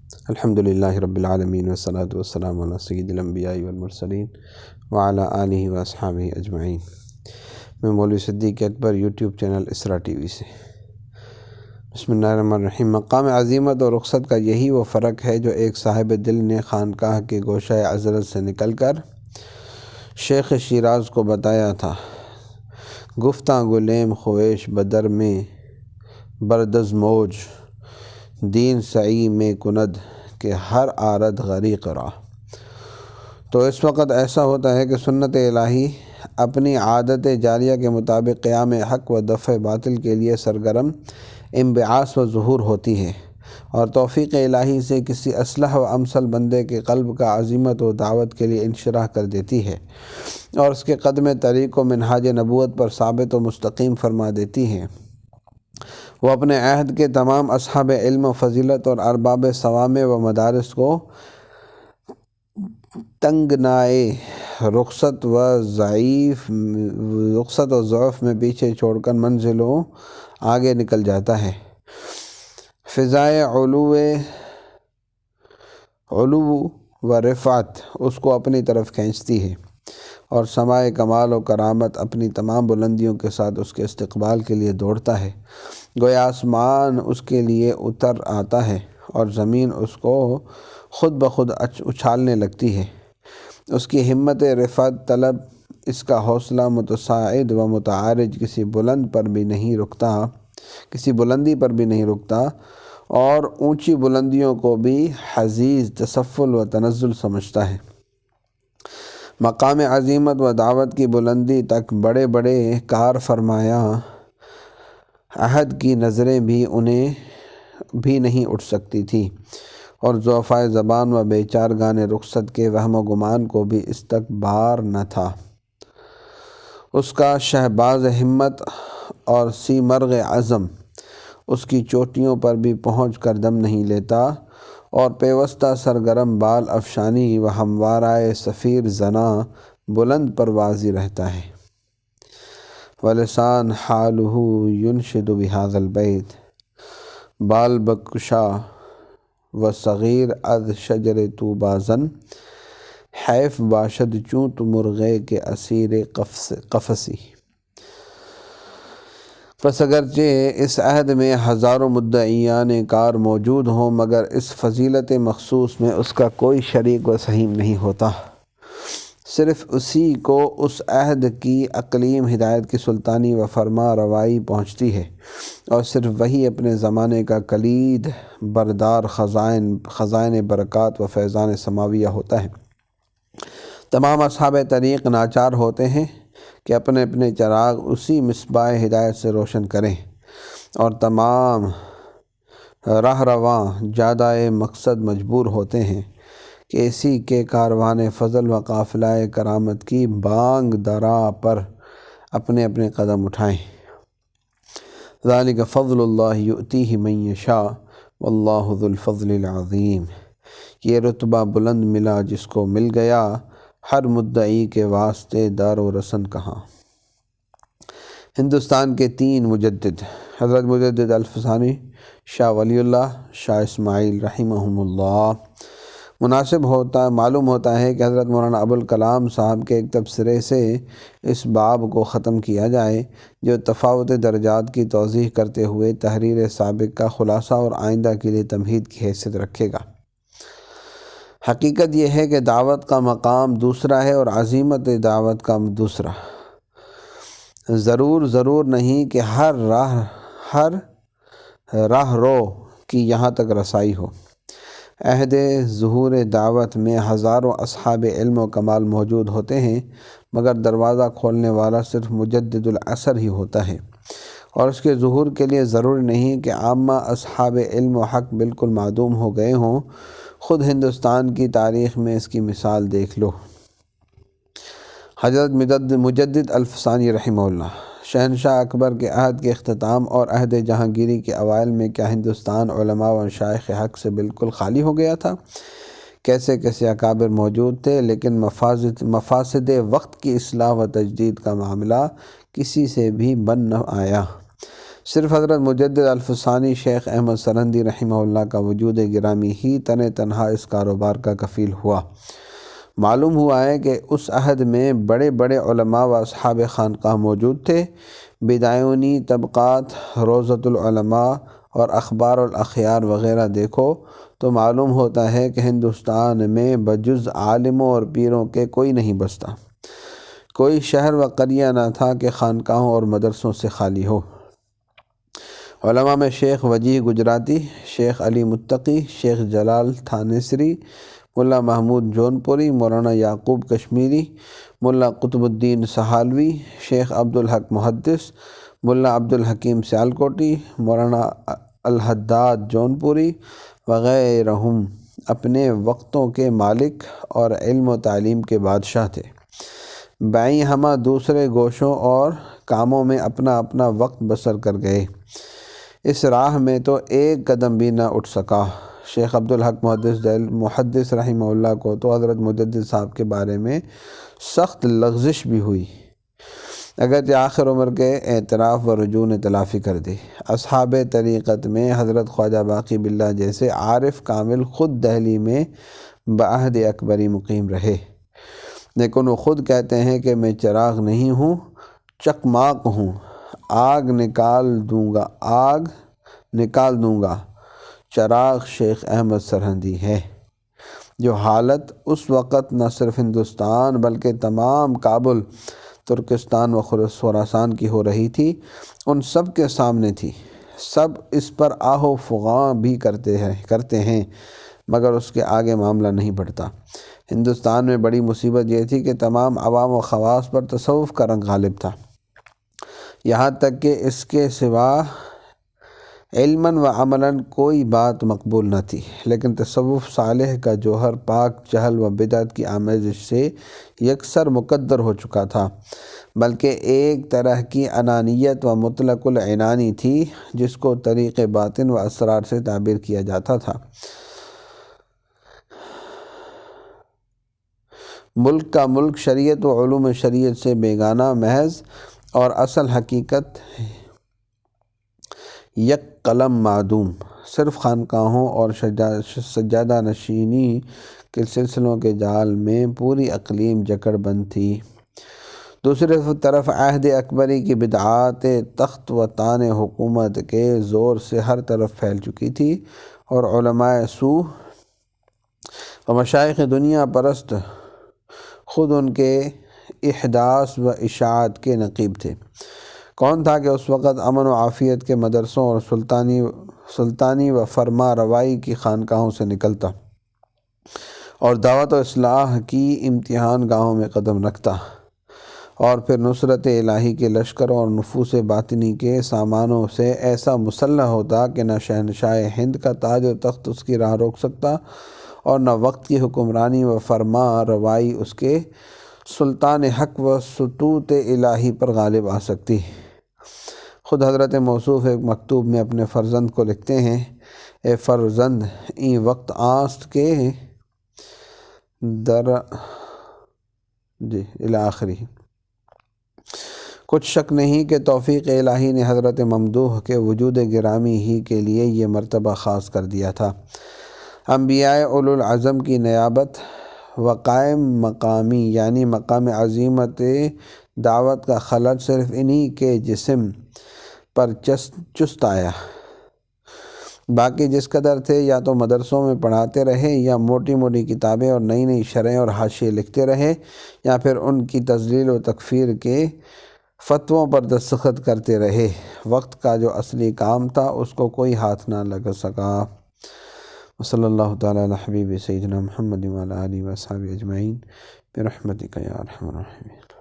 الحمدللہ رب العالمین والصلاة والسلام علی سید الانبیاء والمرسلین وعلی آلہ واصحابہ اجمعین۔ میں مولوی صدیق اکبر یوٹیوب چینل اسرا ٹی وی سے۔ بسم اللہ الرحمن الرحیم۔ مقام عظیمت اور رخصت کا یہی وہ فرق ہے جو ایک صاحب دل نے خانقاہ کے گوشہ عزلت سے نکل کر شیخ شیراز کو بتایا تھا۔ گفتاں گلیم خویش بدر میں بردز موج، دین سعی میں کند کہ ہر آرد غریق راہ۔ تو اس وقت ایسا ہوتا ہے کہ سنت الہی اپنی عادت جاریہ کے مطابق قیام حق و دفع باطل کے لیے سرگرم انبعاث و ظہور ہوتی ہے، اور توفیق الہی سے کسی اصلح و امثل بندے کے قلب کا عزیمت و دعوت کے لیے انشراح کر دیتی ہے، اور اس کے قدم طریق و منہاج نبوت پر ثابت و مستقیم فرما دیتی ہے۔ وہ اپنے عہد کے تمام اصحاب علم و فضیلت اور ارباب صوامع و مدارس کو تنگنائے رخصت و ضعف میں پیچھے چھوڑ کر منزلوں آگے نکل جاتا ہے۔ فضائے علو و رفعت اس کو اپنی طرف کھینچتی ہے، اور سمائے کمال و کرامت اپنی تمام بلندیوں کے ساتھ اس کے استقبال کے لیے دوڑتا ہے۔ گویا آسمان اس کے لیے اتر آتا ہے اور زمین اس کو خود بخود اچھالنے لگتی ہے۔ اس کی ہمت رفعت طلب، اس کا حوصلہ متصاعد و متعارج کسی بلندی پر بھی نہیں رکتا، اور اونچی بلندیوں کو بھی حزیز تسفل و تنزل سمجھتا ہے۔ مقام عظیمت و دعوت کی بلندی تک بڑے بڑے کار فرمایا عہد کی نظریں بھی انہیں بھی نہیں اٹھ سکتی تھی، اور ضعفائے زبان و بیچارگان رخصت کے وہم و گمان کو بھی اس تک بار نہ تھا۔ اس کا شہباز ہمت اور سیمرغ عزم اس کی چوٹیوں پر بھی پہنچ کر دم نہیں لیتا، اور پیوستہ سرگرم بال افشانی و ہموارائے صفیر زناں بلند پروازی رہتا ہے۔ وَلِسَانُ حَالُهُ يُنْشِدُ بِهَذَا الْبَيْتِ بال بکشا و صغیر از شجر طوبیٰ زن، حیف باشد چوں تو مرغے کے اسیر قفسی۔ پس اگرچہ اس عہد میں ہزاروں مدعیان کار موجود ہوں، مگر اس فضیلت مخصوص میں اس کا کوئی شریک و سہیم نہیں ہوتا۔ صرف اسی کو اس عہد کی اقلیم ہدایت کی سلطانی و فرما روائی پہنچتی ہے، اور صرف وہی اپنے زمانے کا کلید بردار خزائن برکات و فیضان سماویہ ہوتا ہے۔ تمام اصحاب طریق ناچار ہوتے ہیں کہ اپنے اپنے چراغ اسی مصباح ہدایت سے روشن کریں، اور تمام راہ رواں جادۂ مقصد مجبور ہوتے ہیں کہ اسی کے کاروان فضل و قافلہ کرامت کی بانگ درا پر اپنے اپنے قدم اٹھائیں۔ ذالک فضل اللہ یؤتیہ من یشاء واللہ ذو الفضل العظیم۔ یہ رتبہ بلند ملا جس کو مل گیا، ہر مدعی کے واسطے دار و رسن کہاں۔ ہندوستان کے 3 مجدد حضرت مجدد الف ثانی شاہ ولی اللہ، شاہ اسماعیل رحمہم اللہ۔ معلوم ہوتا ہے کہ حضرت مولانا ابوالکلام صاحب کے ایک تبصرے سے اس باب کو ختم کیا جائے، جو تفاوت درجات کی توضیح کرتے ہوئے تحریر سابق کا خلاصہ اور آئندہ کے لیے تمہید کی حیثیت رکھے گا۔ حقیقت یہ ہے کہ دعوت کا مقام دوسرا ہے اور عظیمت دعوت کا دوسرا۔ ضرور نہیں کہ ہر راہ رو کی یہاں تک رسائی ہو۔ عہد ظہور دعوت میں ہزاروں اصحاب علم و کمال موجود ہوتے ہیں، مگر دروازہ کھولنے والا صرف مجدد العصر ہی ہوتا ہے، اور اس کے ظہور کے لیے ضروری نہیں کہ عامہ اصحاب علم و حق بالکل معدوم ہو گئے ہوں۔ خود ہندوستان کی تاریخ میں اس کی مثال دیکھ لو۔ حضرت مجدد الف ثانی رحمہ اللہ، شہنشاہ اکبر کے عہد کے اختتام اور عہد جہانگیری کے اوائل میں کیا ہندوستان علماء و مشائخ حق سے بالکل خالی ہو گیا تھا؟ کیسے اکابر موجود تھے، لیکن مفاسد وقت کی اصلاح و تجدید کا معاملہ کسی سے بھی بن نہ آیا۔ صرف حضرت مجدد الفسانی شیخ احمد سرہندی رحمہ اللہ کا وجود گرامی ہی تنہا اس کاروبار کا کفیل ہوا۔ معلوم ہوا ہے کہ اس عہد میں بڑے بڑے علماء و اصحاب خانقاہ موجود تھے۔ بدایونی طبقات، روضۃ العلماء اور اخبار الاخیار وغیرہ دیکھو تو معلوم ہوتا ہے کہ ہندوستان میں بجز عالموں اور پیروں کے کوئی نہیں بستا۔ کوئی شہر و قریہ نہ تھا کہ خانقاہوں اور مدرسوں سے خالی ہو۔ علماء میں شیخ وجیح گجراتی، شیخ علی متقی، شیخ جلال تھانیسری، ملا محمود جونپوری، مولانا یعقوب کشمیری، ملا قطب الدین سہالوی، شیخ عبدالحق محدث، ملا عبدالحکیم سیالکوٹی، مولانا الحداد جونپوری وغیرہم اپنے وقتوں کے مالک اور علم و تعلیم کے بادشاہ تھے۔ بائیں ہمہ دوسرے گوشوں اور کاموں میں اپنا اپنا وقت بسر کر گئے۔ اس راہ میں تو ایک قدم بھی نہ اٹھ سکا۔ شیخ عبدالحق محدث رحمہ اللہ کو تو حضرت مجدد صاحب کے بارے میں سخت لغزش بھی ہوئی، اگرچہ آخر عمر کے اعتراف و رجوع نے تلافی کر دی۔ اصحاب طریقت میں حضرت خواجہ باقی باللہ جیسے عارف کامل خود دہلی میں بعہد اکبری مقیم رہے، لیکن وہ خود کہتے ہیں کہ میں چراغ نہیں ہوں، چکماق ہوں، آگ نکال دوں گا۔ چراغ شیخ احمد سرہندی ہے۔ جو حالت اس وقت نہ صرف ہندوستان بلکہ تمام کابل، ترکستان و خراسان کی ہو رہی تھی، ان سب کے سامنے تھی۔ سب اس پر آہ و فغاں بھی کرتے ہیں، مگر اس کے آگے معاملہ نہیں بڑھتا۔ ہندوستان میں بڑی مصیبت یہ تھی کہ تمام عوام و خواص پر تصوف کا رنگ غالب تھا، یہاں تک کہ اس کے سوا علماً و عملاً کوئی بات مقبول نہ تھی۔ لیکن تصوف صالح کا جوہر پاک جہل و بدعت کی آمیزش سے یکسر مکدر ہو چکا تھا، بلکہ ایک طرح کی انانیت و مطلق العنانی تھی جس کو طریق باطن و اسرار سے تعبیر کیا جاتا تھا۔ ملک کا ملک شریعت و علوم شریعت سے بیگانہ، محض اور اصل حقیقت یک قلم معدوم، صرف خانقاہوں اور سجادہ نشینی کے سلسلوں کے جال میں پوری اقلیم جکڑ بند تھی۔ دوسری طرف عہد اکبری کی بدعات تخت و تان حکومت کے زور سے ہر طرف پھیل چکی تھی، اور علماء سو و مشائخ دنیا پرست خود ان کے احداث و اشاعت کے نقیب تھے۔ کون تھا کہ اس وقت امن و عافیت کے مدرسوں اور سلطانی و فرما روائی کی خانقاہوں سے نکلتا اور دعوت و اصلاح کی امتحان گاہوں میں قدم رکھتا، اور پھر نصرت الہی کے لشکروں اور نفوس باطنی کے سامانوں سے ایسا مسلح ہوتا کہ نہ شہنشاہ ہند کا تاج و تخت اس کی راہ روک سکتا، اور نہ وقت کی حکمرانی و فرما روائی اس کے سلطان حق و سطوت الہی پر غالب آ سکتی۔ خود حضرت موصوف ایک مکتوب میں اپنے فرزند کو لکھتے ہیں: اے فرزند، این وقت آست کے در الاخری۔ کچھ شک نہیں کہ توفیق الہی نے حضرت ممدوح کے وجود گرامی ہی کے لیے یہ مرتبہ خاص کر دیا تھا۔ انبیاء اولو العزم کی نیابت و قائم مقامی، یعنی مقام عظیمت دعوت کا خلل صرف انہی کے جسم پر چست آیا۔ باقی جس قدر تھے یا تو مدرسوں میں پڑھاتے رہے، یا موٹی موٹی کتابیں اور نئی نئی شرحیں اور حاشیے لکھتے رہے، یا پھر ان کی تضلیل و تکفیر کے فتووں پر دستخط کرتے رہے۔ وقت کا جو اصلی کام تھا اس کو کوئی ہاتھ نہ لگ سکا۔ وصلی اللہ تعالی علی حبیب سیدنا محمد وعلی آلہ وصحبہ اجمعین برحمتک یا ارحم الراحمین۔